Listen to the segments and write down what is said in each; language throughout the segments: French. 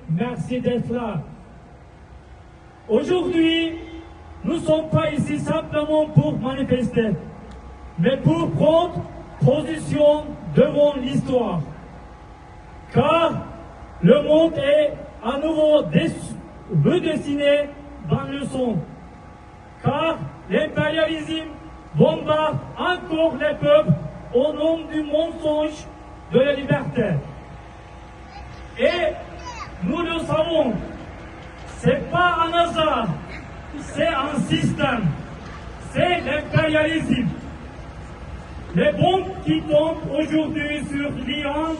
Merci d'être là. Aujourd'hui, nous ne sommes pas ici simplement pour manifester, mais pour prendre position devant l'histoire. Car le monde est à nouveau redessiné dans le son. Car l'impérialisme bombarde encore les peuples au nom du mensonge de la liberté. Et nous le savons, c'est pas un hasard, c'est un système, c'est l'impérialisme. Les bombes qui tombent aujourd'hui sur l'Iran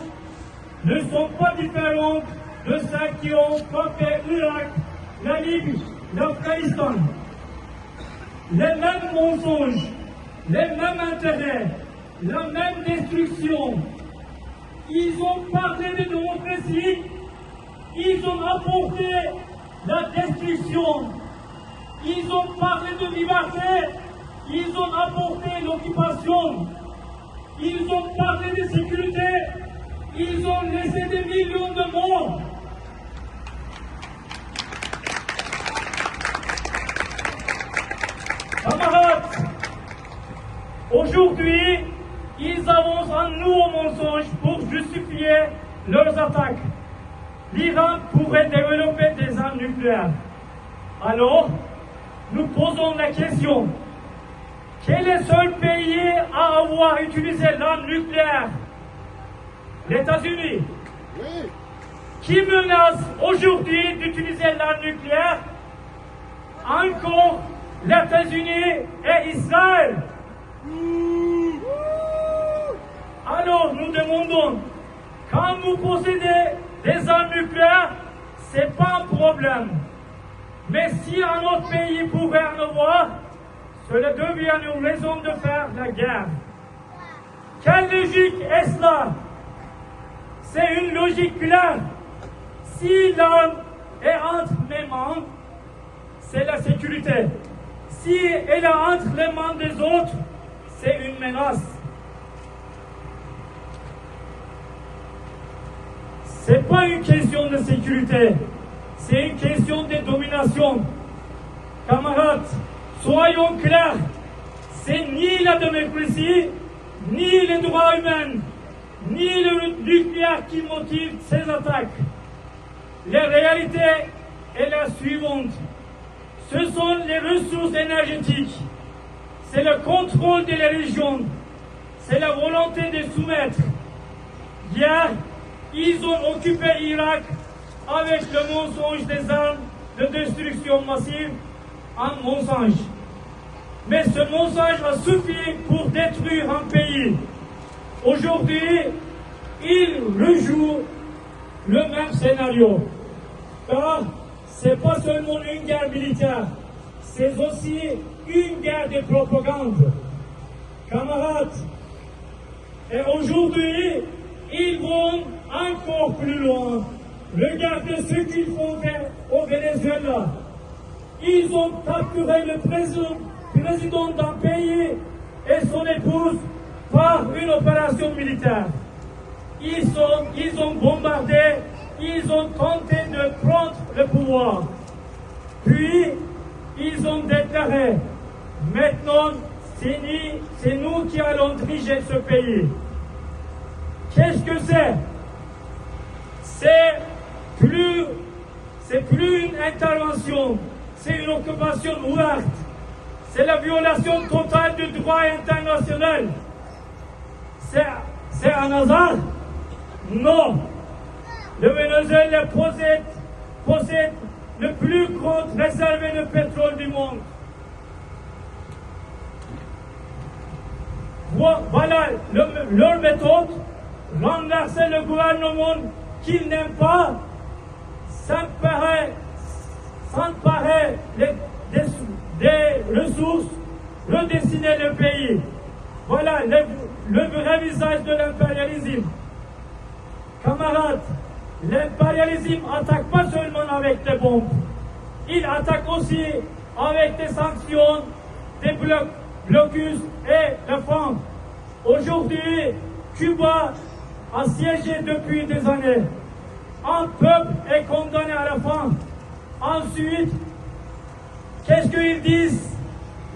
ne sont pas différentes de celles qui ont frappé l'Irak, la Libye, l'Afghanistan. Les mêmes mensonges, les mêmes intérêts, la même destruction. Ils ont parlé de démocratie, ils ont apporté la destruction. Ils ont parlé de liberté, ils ont apporté l'occupation. Ils ont parlé de sécurité, ils ont laissé des millions de morts. Camarades, aujourd'hui, ils avancent un nouveau mensonge pour justifier leurs attaques. L'Iran pourrait développer des armes nucléaires. Alors, nous posons la question. Quel est le seul pays à avoir utilisé l'arme nucléaire? Les États-Unis. Oui. Qui menace aujourd'hui d'utiliser l'arme nucléaire? Encore les États-Unis et Israël. Alors nous demandons, quand vous possédez des armes nucléaires, c'est pas un problème. Mais si un autre pays pouvait en avoir, cela devient une raison de faire la guerre. Quelle logique est-ce là? C'est une logique claire. Si l'arme est entre mes mains, c'est la sécurité. Si elle est entre les mains des autres, c'est une menace. C'est pas une question de sécurité, c'est une question de domination. Camarades, soyons clairs, c'est ni la démocratie, ni les droits humains, ni le nucléaire qui motive ces attaques. La réalité est la suivante. Ce sont les ressources énergétiques, c'est le contrôle de la région, c'est la volonté de soumettre. Hier, ils ont occupé l'Irak avec le mensonge des armes de destruction massive, un mensonge. Mais ce mensonge a suffi pour détruire un pays. Aujourd'hui, ils rejouent le même scénario. Car ce n'est pas seulement une guerre militaire, c'est aussi une guerre de propagande. Camarades, et aujourd'hui, ils vont encore plus loin. Regardez ce qu'ils font au Venezuela. Ils ont capturé le président d'un pays et son épouse par une opération militaire. Ils ont bombardé, ils ont tenté de prendre le pouvoir. Puis, ils ont déclaré, maintenant, c'est nous qui allons diriger ce pays. Qu'est-ce que c'est? C'est plus une intervention, c'est une occupation ouverte. C'est la violation totale du droit international. C'est un hasard? Non. Le Venezuela possède le plus grand réserve de pétrole du monde. Voilà leur méthode, renverser le gouvernement qu'ils n'aiment pas, s'emparer des ressources, redessiner le pays. Voilà le vrai visage de l'impérialisme. Camarades, l'impérialisme attaque pas seulement avec des bombes, il attaque aussi avec des sanctions, des blocus et la faim. Aujourd'hui, Cuba a siégé depuis des années. un peuple est condamné à la fin. Ensuite, qu'est-ce qu'ils disent?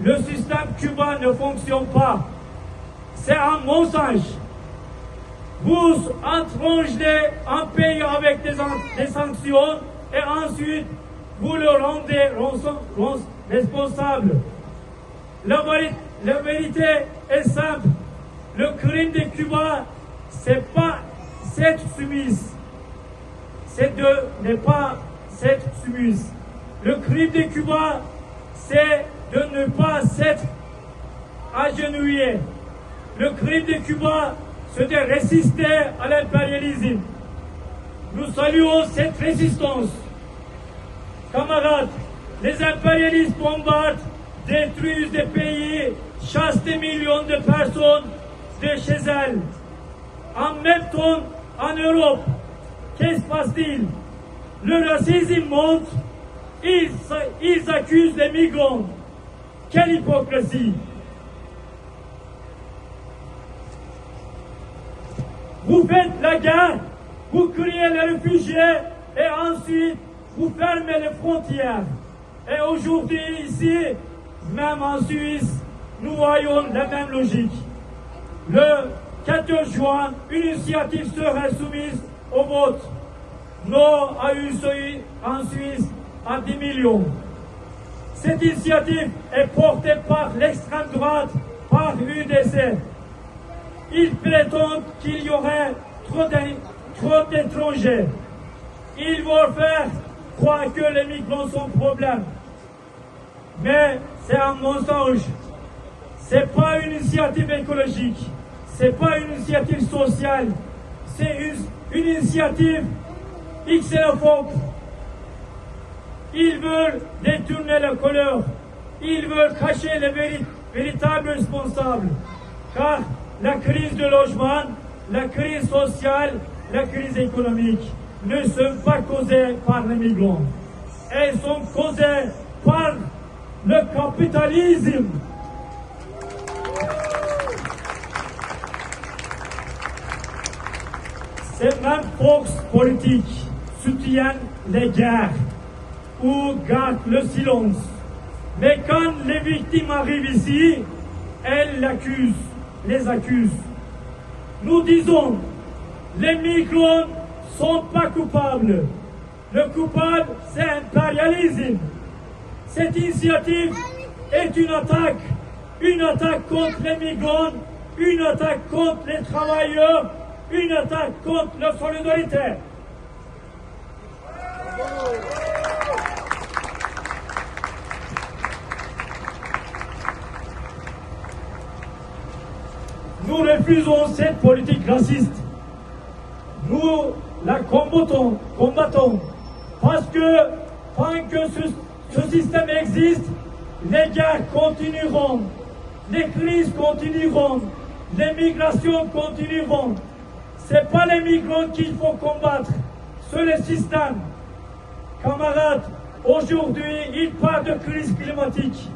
Le système cubain ne fonctionne pas. C'est un mensonge. Vous entrangez un pays avec des sanctions et ensuite vous le rendez responsable. La vérité est simple. Le crime de Cuba, c'est pas cette soumise. C'est de ne pas s'être soumise. Le crime de Cuba, c'est de ne pas s'être agenouillé. Le crime de Cuba, c'est de résister à l'impérialisme. Nous saluons cette résistance. Camarades, les impérialistes bombardent, détruisent des pays, chassent des millions de personnes de chez elles. En même temps, en Europe, qu'est-ce qui se passe-t-il? Le racisme monte, ils accusent les migrants. Quelle hypocrisie! Vous faites la guerre, vous criez les réfugiés et ensuite vous fermez les frontières. Et aujourd'hui ici, même en Suisse, nous voyons la même logique. Le 14 juin, une initiative sera soumise au vote. Non a eu en Suisse à 10 millions. Cette initiative est portée par l'extrême droite, par l'UDC. Ils prétendent qu'il y aurait trop d'étrangers. Ils vont faire croire que les migrants sont un problème. Mais c'est un mensonge. C'est pas une initiative écologique. C'est pas une initiative sociale. C'est une initiative xénophobe. Ils veulent détourner la couleur. Ils veulent cacher les véritables responsables. Car la crise de logement, la crise sociale, la crise économique ne sont pas causées par les migrants. Elles sont causées par le capitalisme. Ces mêmes forces politiques soutiennent les guerres ou gardent le silence. Mais quand les victimes arrivent ici, elles les accusent. Nous disons, les migrants ne sont pas coupables. Le coupable, c'est l'impérialisme. Cette initiative est une attaque contre les migrants, une attaque contre les travailleurs, une attaque contre la solidarité. Nous refusons cette politique raciste. Nous la combattons parce que tant que ce système existe, les guerres continueront, les crises continueront, les migrations continueront. Ce n'est pas les migrants qu'il faut combattre, c'est le système. Camarades, aujourd'hui, il parle de crise climatique,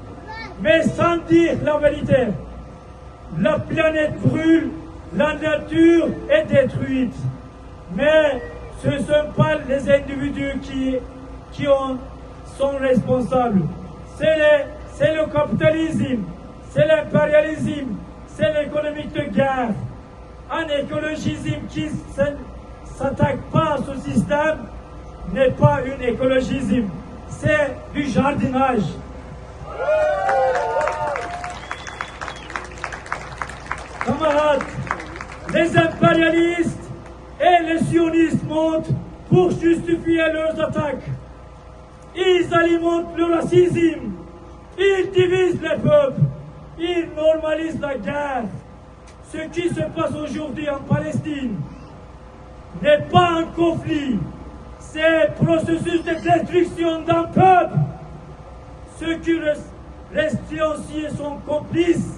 mais sans dire la vérité. La planète brûle, la nature est détruite. Mais ce ne sont pas les individus qui sont responsables. C'est le capitalisme, c'est l'impérialisme, c'est l'économie de guerre. Un écologisme qui ne s'attaque pas à ce système n'est pas un écologisme, c'est du jardinage. Camarades, les impérialistes et les sionistes montent pour justifier leurs attaques. Ils alimentent le racisme, ils divisent les peuples, ils normalisent la guerre. Ce qui se passe aujourd'hui en Palestine n'est pas un conflit, c'est un processus de destruction d'un peuple. Ceux qui restent silencieux sont complices.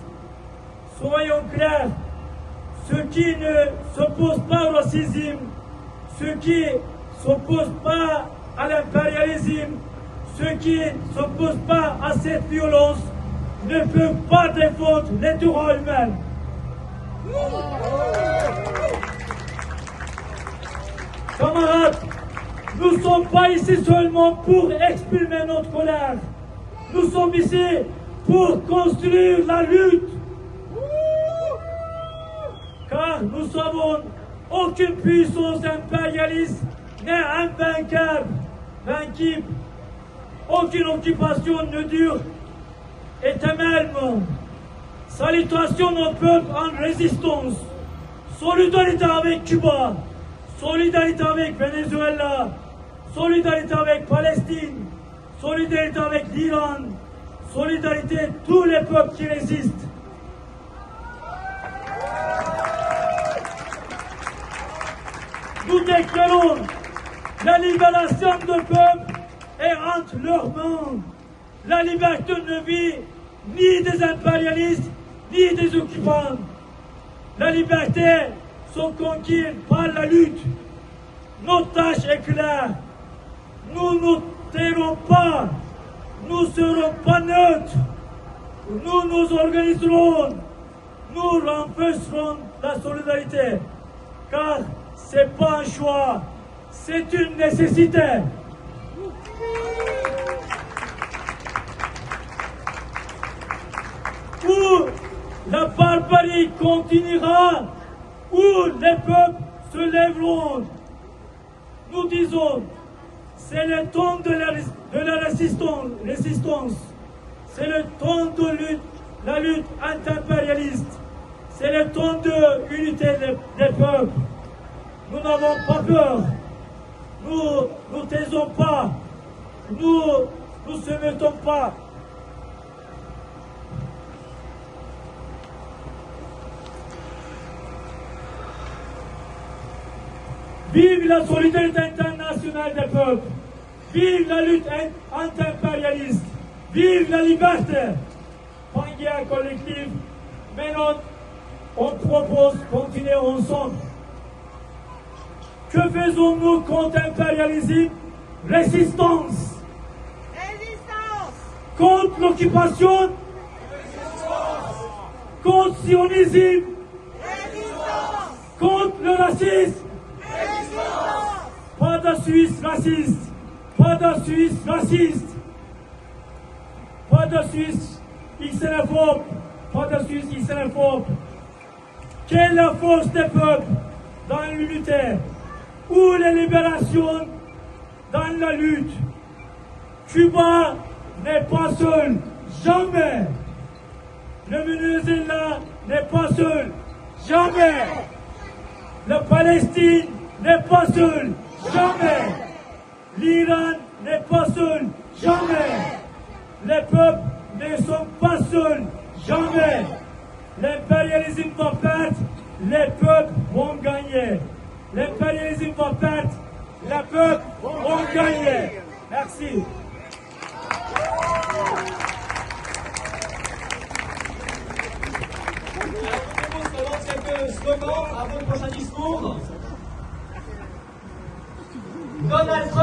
Soyons clairs, ceux qui ne s'opposent pas au racisme, ceux qui ne s'opposent pas à l'impérialisme, ceux qui ne s'opposent pas à cette violence ne peuvent pas défendre les droits humains. Camarades, Nous ne sommes pas ici seulement pour exprimer notre colère. Nous sommes ici pour construire la lutte. Car nous savons aucune puissance impérialiste n'est invainquible. Aucune occupation ne dure éternellement. Salutations au peuple en résistance. Solidarité avec Cuba. Solidarité avec Venezuela. Solidarité avec Palestine. Solidarité avec l'Iran. Solidarité avec tous les peuples qui résistent. Nous déclarons la libération de peuple est entre leurs mains. La liberté ne vit ni des impérialistes, ni des occupants. La liberté sont conquises par la lutte. Notre tâche est claire. Nous ne nous tairons pas. Nous ne serons pas neutres. Nous nous organiserons. Nous renforcerons la solidarité. Car ce n'est pas un choix, c'est une nécessité. Où la barbarie continuera, où les peuples se lèveront. Nous disons, c'est le temps de la résistance. C'est le temps de la lutte anti-impérialiste. C'est le temps de l'unité des peuples. Nous n'avons pas peur. Nous ne taisons pas. Nous ne se mettons pas. Vive la solidarité internationale des peuples. Vive la lutte anti-impérialiste. Vive la liberté. Pangaea collective. Maintenant, on propose de continuer ensemble. Que faisons-nous contre l'impérialisme? Résistance. Contre l'occupation? Contre le sionisme? Contre le racisme? Pas de Suisse raciste. Pas de Suisse raciste. Pas de Suisse xénophobe. Pas de Suisse xénophobe. Quelle est la force des peuples dans l'unité? Où les libérations dans la lutte? Cuba n'est pas seul, jamais. Le Venezuela n'est pas seul, jamais. La Palestine n'est pas seul, jamais. L'Iran n'est pas seul, jamais. Les peuples ne sont pas seuls, jamais. L'impérialisme va perdre, les peuples vont gagner. L'impérialisme va perdre, les peuples vont gagner. Merci. Quelques slogans avant le prochain discours. Donald Trump.